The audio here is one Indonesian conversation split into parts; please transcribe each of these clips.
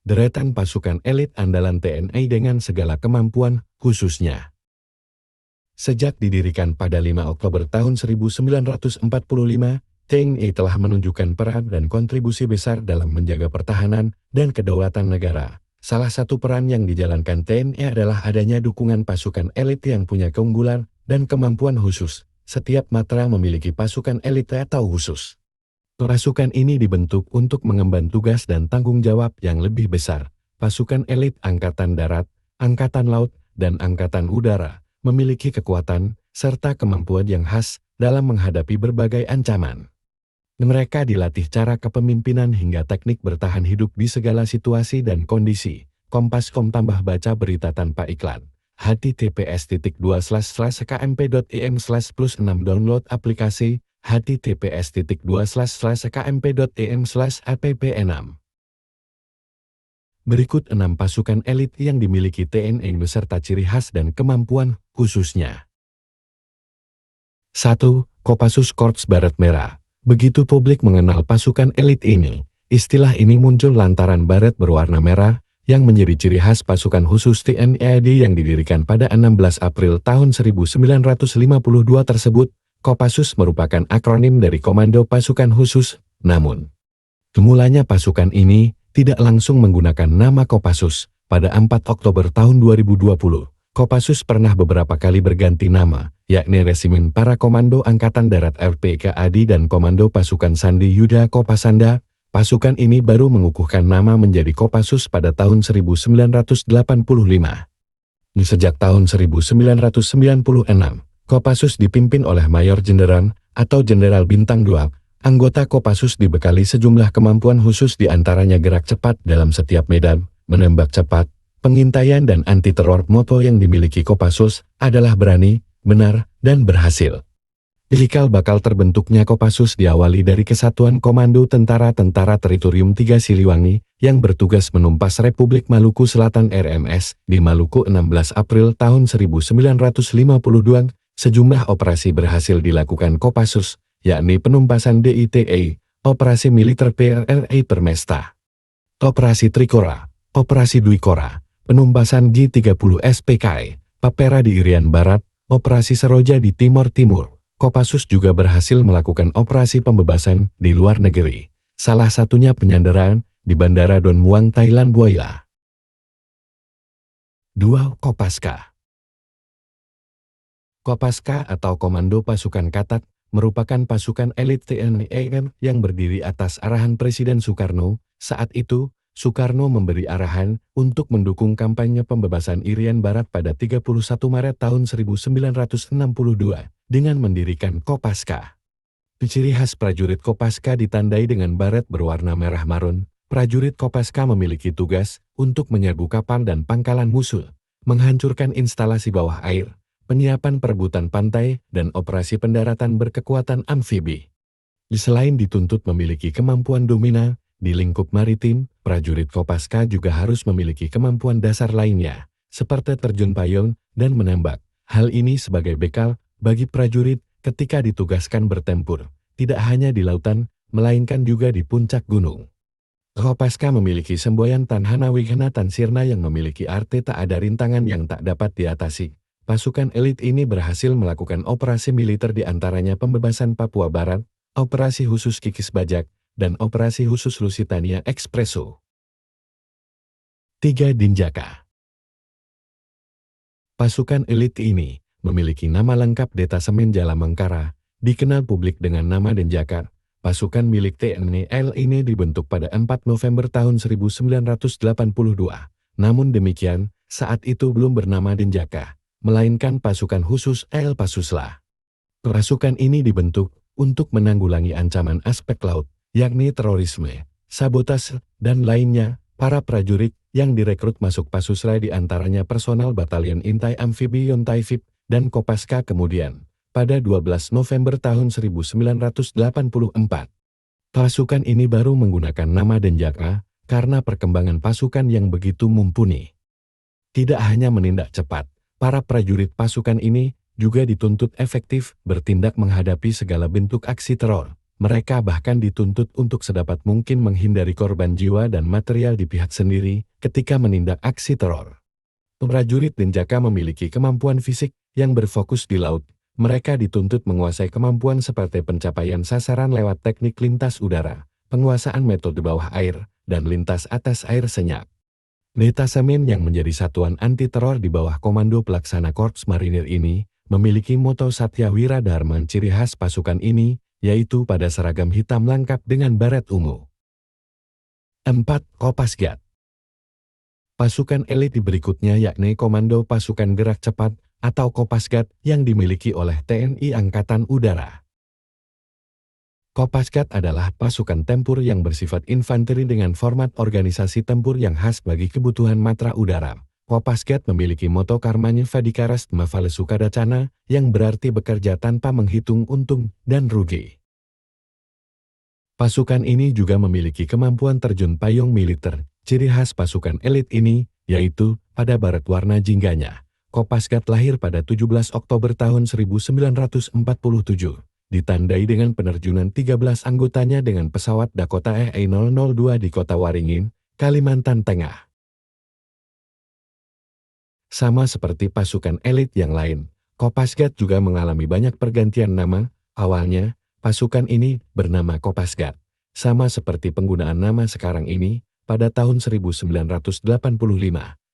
deretan pasukan elit andalan TNI dengan segala kemampuan khususnya. Sejak didirikan pada 5 Oktober tahun 1945, TNI telah menunjukkan peran dan kontribusi besar dalam menjaga pertahanan dan kedaulatan negara. Salah satu peran yang dijalankan TNI adalah adanya dukungan pasukan elit yang punya keunggulan dan kemampuan khusus. Setiap matra memiliki pasukan elit atau khusus. Pasukan ini dibentuk untuk mengemban tugas dan tanggung jawab yang lebih besar. Pasukan elit Angkatan Darat, Angkatan Laut, dan Angkatan Udara memiliki kekuatan serta kemampuan yang khas dalam menghadapi berbagai ancaman. Mereka dilatih cara kepemimpinan hingga teknik bertahan hidup di segala situasi dan kondisi. Kompas.com tambah baca berita tanpa iklan. https://kmp.im/+6 download aplikasi https://kmp.im/app6. Berikut 6 pasukan elit yang dimiliki TNI beserta ciri khas dan kemampuan khususnya. 1. Kopassus Korps Baret Merah. Begitu publik mengenal pasukan elit ini, istilah ini muncul lantaran baret berwarna merah yang menjadi ciri khas pasukan khusus TNI AD yang didirikan pada 16 April tahun 1952 tersebut. Kopassus merupakan akronim dari Komando Pasukan Khusus, namun mulanya pasukan ini tidak langsung menggunakan nama Kopassus. Pada 4 Oktober tahun 2020, Kopassus pernah beberapa kali berganti nama, yakni Resimen Para Komando Angkatan Darat RPKAD dan Komando Pasukan Sandi Yuda Kopasanda. Pasukan ini baru mengukuhkan nama menjadi Kopassus pada tahun 1985. Sejak tahun 1996, Kopassus dipimpin oleh Mayor Jenderal atau Jenderal Bintang 2. Anggota Kopassus dibekali sejumlah kemampuan khusus diantaranya gerak cepat dalam setiap medan, menembak cepat, pengintaian dan anti-teror. Moto yang dimiliki Kopassus adalah berani, benar, dan berhasil. Cikal bakal terbentuknya Kopassus diawali dari Kesatuan Komando Tentara-Tentara Teritorium 3 Siliwangi yang bertugas menumpas Republik Maluku Selatan RMS di Maluku 16 April tahun 1952. Sejumlah operasi berhasil dilakukan Kopassus, yakni penumpasan DITE, Operasi Militer PRRI Permesta, Operasi Trikora, Operasi Dwikora, penumpasan G30 SPKI, Papera di Irian Barat, Operasi Seroja di Timur Timur. Kopassus juga berhasil melakukan operasi pembebasan di luar negeri, salah satunya penyanderaan di Bandara Don Muang, Thailand Buaya. 2. Kopaska. Kopaska atau Komando Pasukan Katak merupakan pasukan elit TNI AD yang berdiri atas arahan Presiden Soekarno. Saat itu, Soekarno memberi arahan untuk mendukung kampanye pembebasan Irian Barat pada 31 Maret tahun 1962 dengan mendirikan Kopaska. Ciri khas prajurit Kopaska ditandai dengan baret berwarna merah marun. Prajurit Kopaska memiliki tugas untuk menyerbu kapal dan pangkalan musuh, menghancurkan instalasi bawah air, penyiapan perebutan pantai, dan operasi pendaratan berkekuatan amfibi. Selain dituntut memiliki kemampuan domina di lingkup maritim, prajurit Kopaska juga harus memiliki kemampuan dasar lainnya, seperti terjun payung dan menembak. Hal ini sebagai bekal bagi prajurit ketika ditugaskan bertempur, tidak hanya di lautan, melainkan juga di puncak gunung. Kopaska memiliki semboyan Tanhana Wigana Tansirna yang memiliki arti tak ada rintangan yang tak dapat diatasi. Pasukan elit ini berhasil melakukan operasi militer di antaranya pembebasan Papua Barat, operasi khusus Kikis Bajak, dan operasi khusus Lusitania Expresso. 3. Denjaka. Pasukan elit ini memiliki nama lengkap Detasemen Jalamangkara, dikenal publik dengan nama Denjaka. Pasukan milik TNI AL ini dibentuk pada 4 November tahun 1982. Namun demikian, saat itu belum bernama Denjaka, melainkan pasukan khusus AL Pasusla. Pasukan ini dibentuk untuk menanggulangi ancaman aspek laut, yakni terorisme, sabotase, dan lainnya. Para prajurit yang direkrut masuk Pasusla diantaranya personal Batalion Intai Amfibi Yontaifib dan Kopaska. Kemudian, pada 12 November tahun 1984, pasukan ini baru menggunakan nama Denjaka karena perkembangan pasukan yang begitu mumpuni. Tidak hanya menindak cepat, para prajurit pasukan ini juga dituntut efektif bertindak menghadapi segala bentuk aksi teror. Mereka bahkan dituntut untuk sedapat mungkin menghindari korban jiwa dan material di pihak sendiri ketika menindak aksi teror. Prajurit Denjaka memiliki kemampuan fisik yang berfokus di laut. Mereka dituntut menguasai kemampuan seperti pencapaian sasaran lewat teknik lintas udara, penguasaan metode bawah air, dan lintas atas air senyap. Detasemen yang menjadi satuan anti-teror di bawah komando pelaksana Korps Marinir ini memiliki moto Satya Wira Dharma. Ciri khas pasukan ini yaitu pada seragam hitam lengkap dengan baret ungu. 4. Kopasgat. Pasukan elit berikutnya yakni Komando Pasukan Gerak Cepat atau Kopasgat yang dimiliki oleh TNI Angkatan Udara. Kopasgat adalah pasukan tempur yang bersifat infanteri dengan format organisasi tempur yang khas bagi kebutuhan matra udara. Kopasgat memiliki moto Karmanya Vadikaras Mavale Sukadacana yang berarti bekerja tanpa menghitung untung dan rugi. Pasukan ini juga memiliki kemampuan terjun payung militer. Ciri khas pasukan elit ini yaitu pada baret warna jingganya. Kopasgat lahir pada 17 Oktober tahun 1947. Ditandai dengan penerjunan 13 anggotanya dengan pesawat Dakota EA-002 di Kota Waringin, Kalimantan Tengah. Sama seperti pasukan elit yang lain, Kopasgat juga mengalami banyak pergantian nama. Awalnya, pasukan ini bernama Kopasgat. Sama seperti penggunaan nama sekarang ini, pada tahun 1985,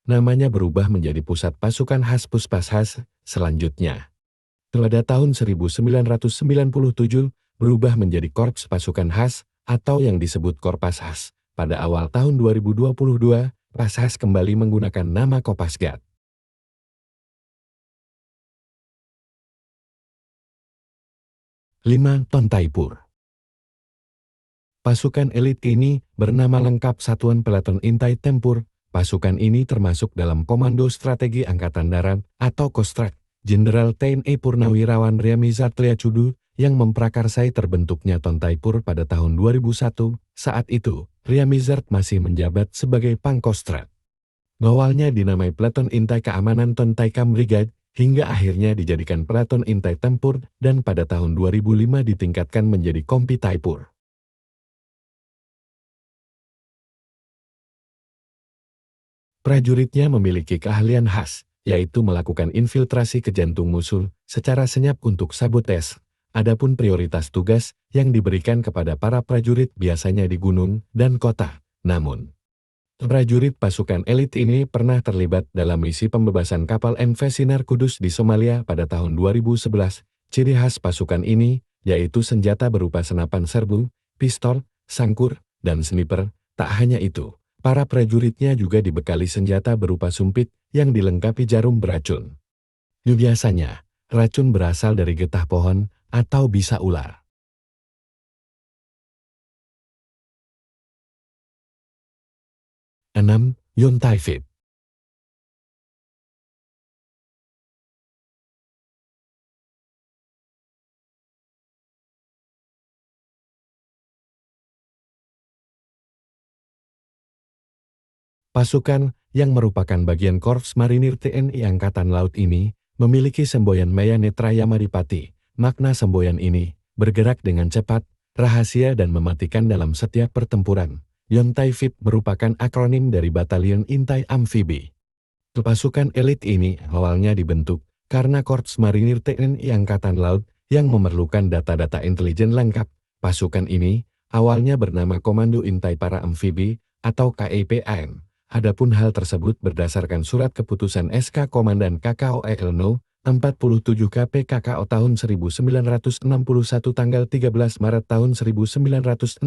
namanya berubah menjadi Pusat Pasukan Khas Puspashas. Selanjutnya, pada tahun 1997, berubah menjadi Korps Pasukan Khas atau yang disebut Korpashas. Pada awal tahun 2022, Pashas kembali menggunakan nama Kopasgat. 5. Tontaipur. Pasukan elit ini bernama lengkap Satuan Peleton Intai Tempur. Pasukan ini termasuk dalam Komando Strategi Angkatan Darat atau Kostrat. Jenderal TNI Purnawirawan Ryamizard Triacudu yang memprakarsai terbentuknya Tontaipur pada tahun 2001. Saat itu, Ryamizard masih menjabat sebagai Pangkostrat. Awalnya dinamai Peleton Intai Keamanan Tontaikam Brigade, hingga akhirnya dijadikan Peleton Intai Tempur dan pada tahun 2005 ditingkatkan menjadi Kompi Taipur. Prajuritnya memiliki keahlian khas, yaitu melakukan infiltrasi ke jantung musuh secara senyap untuk sabotage. Adapun prioritas tugas yang diberikan kepada para prajurit biasanya di gunung dan kota. Namun, prajurit pasukan elit ini pernah terlibat dalam misi pembebasan kapal MV Sinar Kudus di Somalia pada tahun 2011. Ciri khas pasukan ini yaitu senjata berupa senapan serbu, pistol, sangkur, dan sniper. Tak hanya itu, para prajuritnya juga dibekali senjata berupa sumpit yang dilengkapi jarum beracun. Biasanya, racun berasal dari getah pohon atau bisa ular. 6. Yontaifib. Pasukan yang merupakan bagian Korps Marinir TNI Angkatan Laut ini memiliki semboyan Maya Netra Yamadipati. Makna semboyan ini bergerak dengan cepat, rahasia dan mematikan dalam setiap pertempuran. Yontaifib merupakan akronim dari Batalion Intai Amfibi. Pasukan elit ini awalnya dibentuk karena Korps Marinir TNI Angkatan Laut yang memerlukan data-data intelijen lengkap. Pasukan ini awalnya bernama Komando Intai Para Amfibi atau KIPAM. Adapun hal tersebut berdasarkan surat keputusan SK Komandan KKOEL No. 47 KPKKO tahun 1961 tanggal 13 Maret tahun 1961.